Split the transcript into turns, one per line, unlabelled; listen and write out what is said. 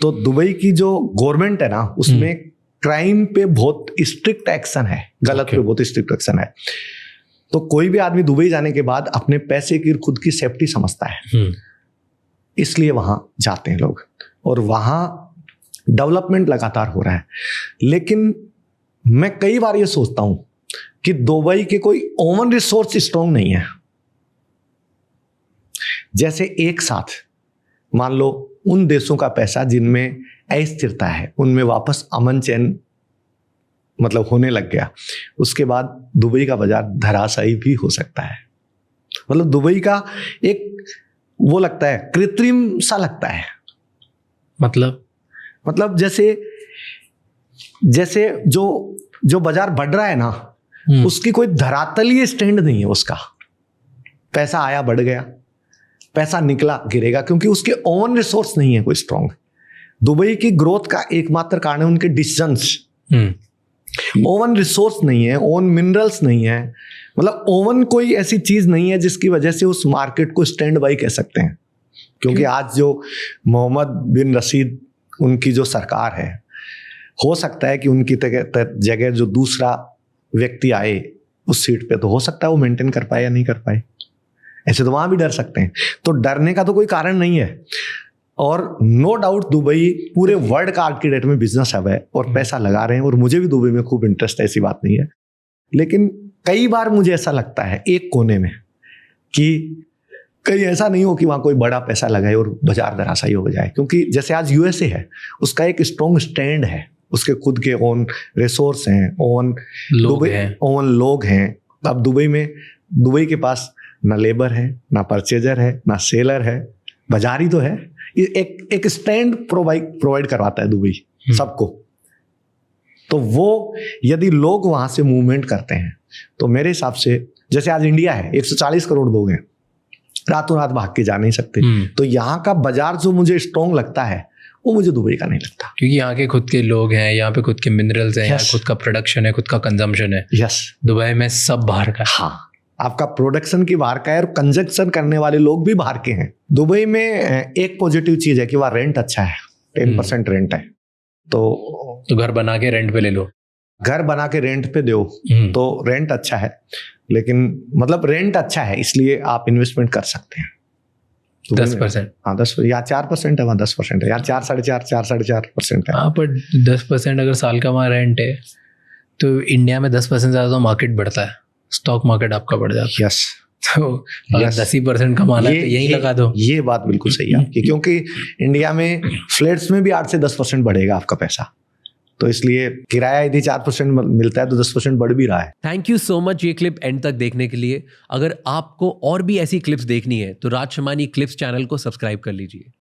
तो दुबई की जो गवर्नमेंट है ना, उसमें क्राइम पे बहुत स्ट्रिक्ट एक्शन है, गलत पे बहुत स्ट्रिक्ट एक्शन है। तो कोई भी आदमी दुबई जाने के बाद अपने पैसे की खुद की सेफ्टी समझता है, इसलिए वहां जाते हैं लोग, और वहां डेवलपमेंट लगातार हो रहा है। लेकिन मैं कई बार ये सोचता हूं कि दुबई के कोई ओवन रिसोर्स स्ट्रांग नहीं है। जैसे एक साथ मान लो उन देशों का पैसा जिनमें अस्थिरता है, उनमें वापस अमन चैन मतलब होने लग गया, उसके बाद दुबई का बाजार धराशायी भी हो सकता है। मतलब दुबई का एक वो लगता है, कृत्रिम सा लगता है। मतलब जैसे जो बाजार बढ़ रहा है ना, उसकी कोई धरातलीय स्टैंड नहीं है उसका। पैसा आया बढ़ गया, पैसा निकला गिरेगा, क्योंकि उसके ओन रिसोर्स नहीं है कोई स्ट्रांग। दुबई की ग्रोथ का एकमात्र कारण है उनके डिसीजंस। ओवन रिसोर्स नहीं है, ओवन मिनरल्स नहीं है, मतलब ओवन कोई ऐसी चीज नहीं है जिसकी वजह से उस मार्केट को स्टैंड बाई कह सकते हैं। क्योंकि आज जो मोहम्मद बिन रशीद उनकी जो सरकार है, हो सकता है कि उनकी जगह जो दूसरा व्यक्ति आए उस सीट पे, तो हो सकता है वो मेंटेन कर पाए या नहीं कर पाए। ऐसे तो वहां भी डर सकते हैं, तो डरने का तो कोई कारण नहीं है। और नो डाउट दुबई पूरे वर्ल्ड का आज की डेट में बिजनेस हब है और पैसा लगा रहे हैं, और मुझे भी दुबई में खूब इंटरेस्ट है, ऐसी बात नहीं है। लेकिन कई बार मुझे ऐसा लगता है एक कोने में कि कहीं ऐसा नहीं हो कि वहां कोई बड़ा पैसा लगाए और बाजार धराशायी हो जाए। क्योंकि जैसे आज यूएसए है, उसका एक स्ट्रॉन्ग स्टैंड है, उसके खुद के ओन रिसोर्स हैं, ओन लोग हैं। अब दुबई के पास ना लेबर है, ना परचेजर है, ना सेलर है, बाजार ही तो है। एक स्टैंड प्रोवाइड करवाता है दुबई सबको। तो वो यदि लोग वहां से मूवमेंट करते हैं, तो मेरे हिसाब से जैसे आज इंडिया है, 140 करोड़ लोग हैं, रातों रात भाग के जा नहीं सकते। तो यहाँ का बाजार जो मुझे स्ट्रॉन्ग लगता है, वो मुझे दुबई का नहीं लगता।
क्योंकि यहाँ के खुद के लोग हैं, यहाँ पे खुद के मिनरल्स हैं, यहाँ खुद का प्रोडक्शन है, खुद का कंजम्पशन है। दुबई में सब बाहर का।
हाँ, आपका प्रोडक्शन की बाहर का है और कंजक्शन करने वाले लोग भी बाहर के हैं। दुबई में एक पॉजिटिव चीज है कि वहाँ रेंट अच्छा है, 10% रेंट है। तो
घर बना के रेंट पे ले लो,
घर बना के रेंट पे दो तो रेंट अच्छा है। लेकिन मतलब रेंट अच्छा है इसलिए आप इन्वेस्टमेंट कर सकते हैं।
10%,
हाँ 10 या 4% है, वहाँ 10% है, यार 4.5% है।
हाँ, पर 10% अगर साल का वहाँ रेंट है, तो इंडिया में 10% ज्यादा तो मार्केट बढ़ता है, स्टॉक मार्केट आपका बढ़ जाता है।
यस,
तो 10% कमाना है तो यहीं लगा दो।
ये बात बिल्कुल सही है आपकी, क्योंकि इंडिया में फ्लैट्स में भी 8 से 10% बढ़ेगा आपका पैसा। तो इसलिए किराया यदि 4% मिलता है तो 10% बढ़ भी रहा है।
थैंक यू सो मच ये क्लिप एंड तक देखने के लिए। अगर आपको और भी ऐसी क्लिप्स देखनी है तो राज शमानी क्लिप्स चैनल को सब्सक्राइब कर लीजिए।